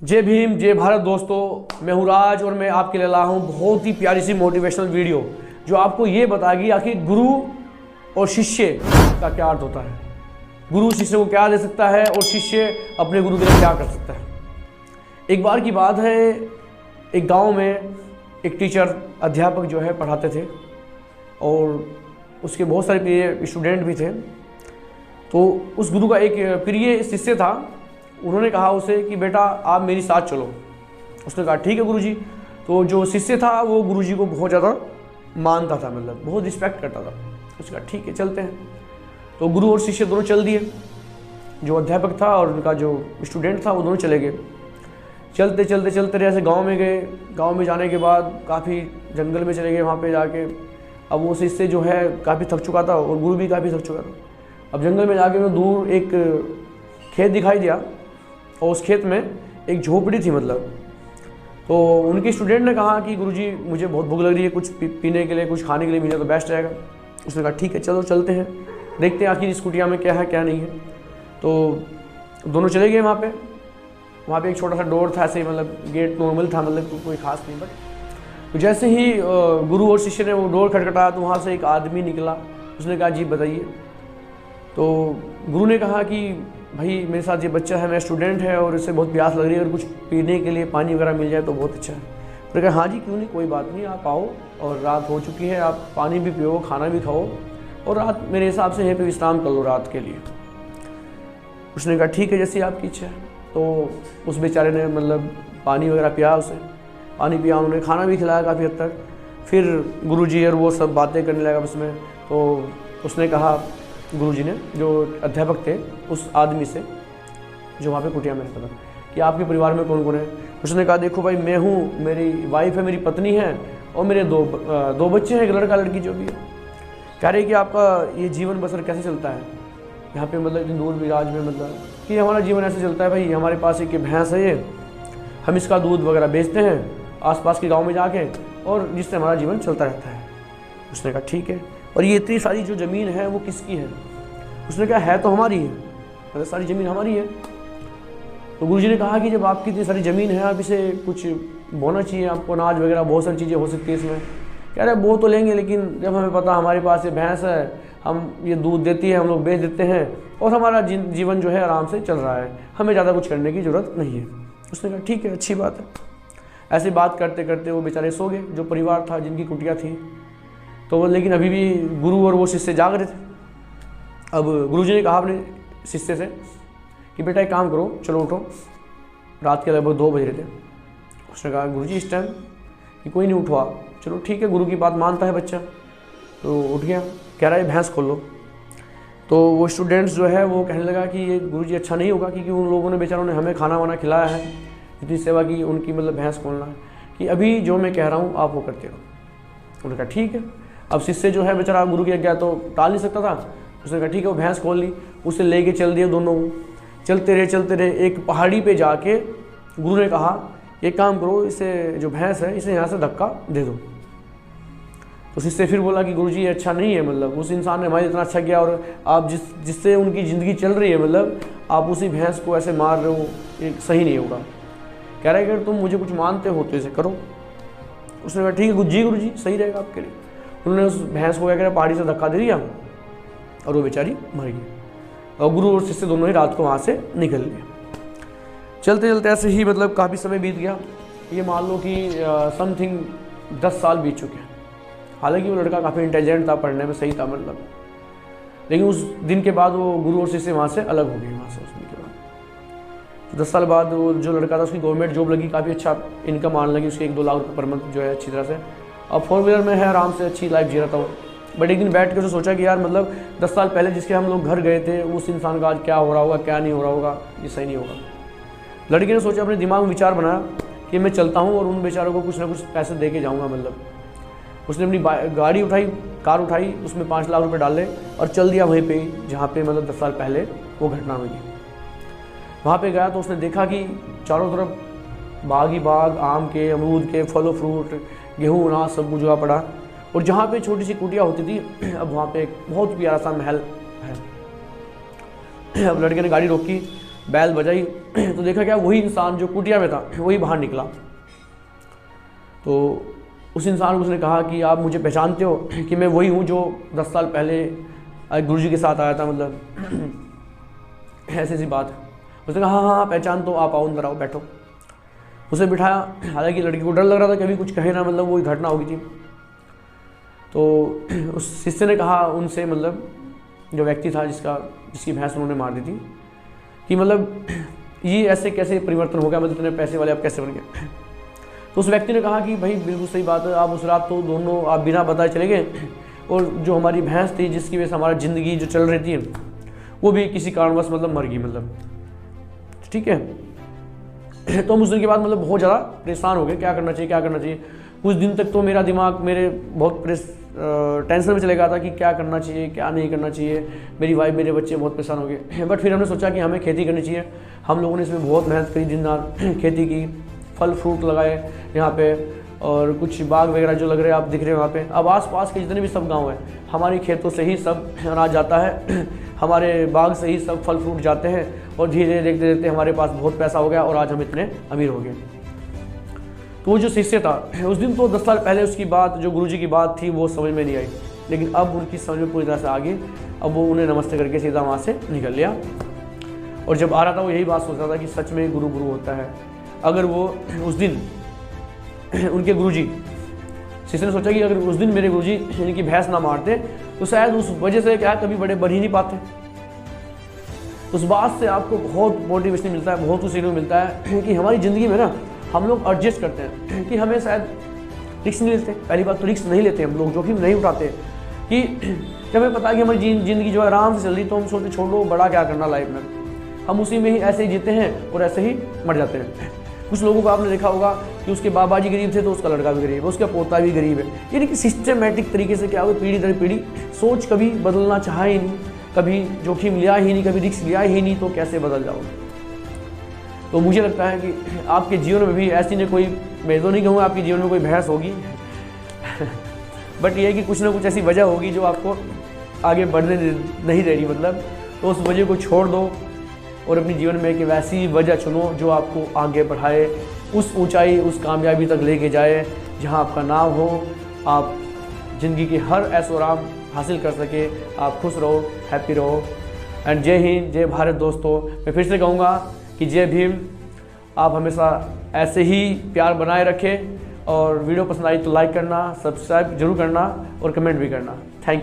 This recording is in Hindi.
जय भीम जय भारत दोस्तों, मैं हूँ राज और मैं आपके लिए लाया हूँ बहुत ही प्यारी सी मोटिवेशनल वीडियो जो आपको ये बताएगी आखिर गुरु और शिष्य का क्या अर्थ होता है। गुरु शिष्य को क्या दे सकता है और शिष्य अपने गुरु के लिए क्या कर सकता है। एक बार की बात है, एक गांव में एक टीचर अध्यापक जो है पढ़ाते थे और उसके बहुत सारे प्रिय स्टूडेंट भी थे। तो उस गुरु का एक प्रिय शिष्य था। उन्होंने कहा उसे कि बेटा आप मेरी साथ चलो। उसने कहा ठीक है गुरुजी। तो जो शिष्य था वो गुरुजी को बहुत ज़्यादा मानता था, मतलब बहुत रिस्पेक्ट करता था। उसने कहा ठीक है चलते हैं। तो गुरु और शिष्य दोनों चल दिए। जो अध्यापक था और उनका जो स्टूडेंट था वो दोनों चले गए। चलते चलते चलते रहे, ऐसे गाँव में गए। गाँव में जाने के बाद काफ़ी जंगल में चले गए। वहाँ पर जाके अब वो शिष्य जो है काफ़ी थक चुका था और गुरु भी काफ़ी थक चुका था। अब जंगल में जाके मैं दूर एक खेत दिखाई दिया और उस खेत में एक झोपड़ी थी मतलब। तो उनके स्टूडेंट ने कहा कि गुरुजी मुझे बहुत भूख लग रही है, कुछ पीने के लिए कुछ खाने के लिए मिले तो बेस्ट रहेगा। उसने कहा ठीक है चलो चलते हैं, देखते हैं आखिर इस कुटिया में क्या है क्या नहीं है। तो दोनों चले गए वहाँ पे एक छोटा सा डोर था, ऐसे ही मतलब गेट नॉर्मल था, मतलब कोई खास नहीं। बट जैसे ही गुरु और शिष्य ने वो डोर खटखटाया तो वहाँ से एक आदमी निकला। उसने कहा जी बताइए। तो गुरु ने कहा कि भाई मेरे साथ ये बच्चा है, मेरा स्टूडेंट है और इसे बहुत प्यास लग रही है, अगर कुछ पीने के लिए पानी वगैरह मिल जाए तो बहुत अच्छा है। तो कहा हाँ जी क्यों नहीं, कोई बात नहीं, आप आओ और रात हो चुकी है, आप पानी भी पियो, खाना भी खाओ और रात मेरे हिसाब से यहीं पे विश्राम कर लो रात के लिए। उसने कहा ठीक है जैसी आपकी इच्छा है। तो उस बेचारे ने मतलब पानी वगैरह पिया, उसे पानी पिया, उन्होंने खाना भी खिलाया काफ़ी हद तक। फिर गुरुजी और वो सब बातें करने लगा उसमें। तो उसने कहा गुरुजी ने, जो अध्यापक थे, उस आदमी से जो वहाँ पे कुटिया में रहता था कि आपके परिवार में कौन कौन है। उसने कहा देखो भाई मैं हूँ, मेरी वाइफ है, मेरी पत्नी है और मेरे दो बच्चे हैं, एक लड़का लड़की जो भी है। कह रहे कि आपका ये जीवन बसर कैसे चलता है यहाँ पे, मतलब इतनी दूर विराज में, मतलब कि हमारा जीवन ऐसे चलता है भाई, हमारे पास एक भैंस है, ये हम इसका दूध वगैरह बेचते हैं आसपास के गाँव में जाके और जिससे हमारा जीवन चलता रहता है। उसने कहा ठीक है, और ये इतनी सारी जो ज़मीन है वो किसकी है। उसने कहा है तो हमारी है, मतलब सारी ज़मीन हमारी है। तो गुरुजी ने कहा कि जब आपकी इतनी सारी ज़मीन है आप इसे कुछ बोना चाहिए, आपको अनाज वगैरह बहुत सारी चीज़ें हो सकती है इसमें। कह रहे बो तो लेंगे, लेकिन जब हमें पता हमारे पास ये भैंस है, हम ये दूध देती है, हम लोग बेच देते हैं और हमारा जीवन जो है आराम से चल रहा है, हमें ज़्यादा कुछ करने की ज़रूरत नहीं है। उसने कहा ठीक है अच्छी बात है। ऐसे बात करते करते वो बेचारे सो गए, जो परिवार था जिनकी कुटिया थी। तो वो लेकिन अभी भी गुरु और वो शिष्य जाग रहे थे। अब गुरुजी ने कहा अपने शिष्य से कि बेटा एक काम करो, चलो उठो। रात के लगभग 2 बज रहे थे। उसने कहा गुरुजी इस टाइम कि कोई नहीं उठवा। चलो ठीक है, गुरु की बात मानता है बच्चा। तो उठ गया, कह रहा है भैंस खोल लो। तो वो स्टूडेंट्स जो है वो कहने लगा कि ये गुरुजी अच्छा नहीं होगा, क्योंकि उन लोगों ने बेचारों ने हमें खाना वाना खिलाया है, इतनी सेवा की, उनकी मतलब भैंस खोलना है, कि अभी जो मैं कह रहा हूँ आप वो करते रहो। उन्होंने कहा ठीक है। अब शिष्य जो है बेचारा गुरु की आज्ञा तो टाल नहीं सकता था। उसने कहा ठीक है, वो भैंस खोल ली, उसे लेके चल दिए दोनों। चलते रहे। एक पहाड़ी पे जाके गुरु ने कहा एक काम करो, इसे जो भैंस है इसे यहाँ से धक्का दे दो। तो शिष्य फिर बोला कि गुरुजी अच्छा नहीं है, मतलब उस इंसान ने हमारे इतना अच्छा किया और आप जिससे उनकी ज़िंदगी चल रही है, मतलब आप उसी भैंस को ऐसे मार रहे हो, एक सही नहीं होगा। कह रहा है कि अगर तुम मुझे कुछ मानते हो तो इसे करो। उसने कहा ठीक है गुरुजी सही रहेगा आपके लिए। उन्होंने उस भैंस को क्या करा, पहाड़ी से धक्का दे दिया और वो बेचारी मर गई। और गुरु और शिष्य दोनों ही रात को वहाँ से निकल गए। चलते चलते ऐसे ही मतलब काफ़ी समय बीत गया। ये मान लो कि समथिंग 10 साल बीत चुके हैं। हालांकि वो लड़का काफ़ी इंटेलिजेंट था, पढ़ने में सही था मतलब, लेकिन उस दिन के बाद वो गुरु और शिष्य वहाँ से अलग हो गए। वहाँ से उस दिन के बाद 10 साल बाद वो जो लड़का था उसकी गवर्नमेंट जॉब लगी, काफ़ी अच्छा इनकम आने लगी उसकी, 1-2 लाख रुपये पर मंथ जो है अच्छी तरह से। अब 4 व्हीलर में है, आराम से अच्छी लाइफ जी रहा था वो। बट एक दिन बैठ के उसने सोचा कि यार मतलब 10 साल पहले जिसके हम लोग घर गए थे उस इंसान का आज क्या हो रहा होगा, क्या नहीं हो रहा होगा, ये सही नहीं होगा। लड़के ने सोचा, अपने दिमाग में विचार बनाया कि मैं चलता हूँ और उन बेचारों को कुछ ना कुछ पैसे दे के जाऊँगा। मतलब उसने अपनी कार उठाई, उसमें 5 लाख रुपये डाले और चल दिया वहीं पर जहाँ पर मतलब 10 साल पहले वो घटना हुई। वहाँ पर गया तो उसने देखा कि चारों तरफ बाग ही बाग, आम के, अमरूद के, फल फ्रूट, गेहूँ अनाज सब कुछ जुआ पड़ा। और जहाँ पे छोटी सी कुटिया होती थी अब वहाँ पे एक बहुत प्यारा सा महल है। अब लड़के ने गाड़ी रोकी बैल बजाई तो देखा क्या वही इंसान जो कुटिया में था वही बाहर निकला। तो उस इंसान को उसने कहा कि आप मुझे पहचानते हो कि मैं वही हूँ जो 10 साल पहले गुरुजी के साथ आया था, मतलब ऐसी सी बात है। उसने कहा हाँ हाँ पहचान, तो आप आओ अंदर आओ बैठो। उसे बिठाया, हालांकि लड़की को डर लग रहा था कभी कुछ कहे ना, मतलब वही घटना होगी थी। तो उस शिष्य ने कहा उनसे, मतलब जो व्यक्ति था जिसकी भैंस उन्होंने मार दी थी, कि मतलब ये ऐसे कैसे परिवर्तन हो गया, मतलब इतने पैसे वाले आप कैसे बन गए। तो उस व्यक्ति ने कहा कि भाई बिल्कुल सही बात है, आप उस रात तो दोनों आप बिना बताए चले गए, और जो हमारी भैंस थी जिसकी वजह से हमारा ज़िंदगी जो चल रही थी वो भी किसी कारणवश मतलब मर गई, मतलब ठीक है। तो हम उस दिन के बाद मतलब बहुत ज़्यादा परेशान हो गए, क्या करना चाहिए क्या करना चाहिए। कुछ दिन तक तो मेरा दिमाग मेरे बहुत टेंशन में चले गया था कि क्या करना चाहिए क्या नहीं करना चाहिए। मेरी वाइफ मेरे बच्चे बहुत परेशान हो गए। बट फिर हमने सोचा कि हमें खेती करनी चाहिए। हम लोगों ने इसमें बहुत मेहनत करी, दिन रात खेती की, फल फ्रूट लगाए यहाँ पे, और कुछ बाग वगैरह जो लग रहे हैं आप दिख रहे हैं वहाँ पे। अब आस-पास के जितने भी सब गांव हैं, हमारे खेतों से ही सब अनाज जाता है, हमारे बाग से ही सब फल फ्रूट जाते हैं, और धीरे धीरे देखते देखते हमारे पास बहुत पैसा हो गया और आज हम इतने अमीर हो गए। तो वो जो शिष्य था उस दिन तो 10 साल पहले उसकी बात, जो गुरुजी की बात थी वो समझ में नहीं आई, लेकिन अब उनकी समझ में पूरी तरह से आ गई। अब वो उन्हें नमस्ते करके सीधा वहाँ से निकल लिया। और जब आ रहा था वो यही बात सोच रहा था कि सच में गुरु गुरु होता है। अगर वो उस दिन उनके गुरुजी, शिष्य ने सोचा कि अगर उस दिन मेरे गुरुजी इनकी भैंस ना मारते तो शायद उस वजह से क्या कभी बड़े बढ़ ही नहीं पाते। उस बात से आपको बहुत मोटिवेशन मिलता है, बहुत कुछ सीखने को मिलता है कि हमारी ज़िंदगी में ना हम लोग एडजस्ट करते हैं कि हमें शायद रिस्क नहीं लेते। पहली बात तो रिस्क नहीं लेते हम लोग, जोखिम नहीं उठाते, कि जब हमें पता है कि हमारी ज़िंदगी जो है आराम से चल रही तो हम सोचते छोड़ो बड़ा क्या करना लाइफ में, हम उसी में ही ऐसे ही जीते हैं और ऐसे ही मर जाते हैं। कुछ लोगों को आपने देखा होगा कि उसके बाबा जी गरीब थे तो उसका लड़का भी गरीब है, उसका पोता भी गरीब है। यानी कि सिस्टमेटिक तरीके से क्या हुआ, पीढ़ी दर पीढ़ी सोच कभी बदलना चाहा ही नहीं, कभी जोखिम लिया ही नहीं, कभी रिस्क लिया ही नहीं, तो कैसे बदल जाओगे। तो मुझे लगता है कि आपके जीवन में भी ऐसी न कोई, मैं तो नहीं कहूँगा आपके जीवन में कोई भैंस होगी बट ये है कि कुछ ना कुछ ऐसी वजह होगी जो आपको आगे बढ़ने नहीं दे रही, मतलब तो उस वजह को छोड़ दो और अपने जीवन में एक वैसी वजह चुनो जो आपको आगे बढ़ाए, उस ऊंचाई उस कामयाबी तक लेके जाए जहां आपका नाम हो, आप ज़िंदगी के हर ऐशो आराम हासिल कर सके, आप खुश रहो, हैप्पी रहो। एंड जय हिंद, जय भारत। दोस्तों मैं फिर से कहूँगा कि जय भीम। आप हमेशा ऐसे ही प्यार बनाए रखें, और वीडियो पसंद आई तो लाइक करना, सब्सक्राइब जरूर करना और कमेंट भी करना।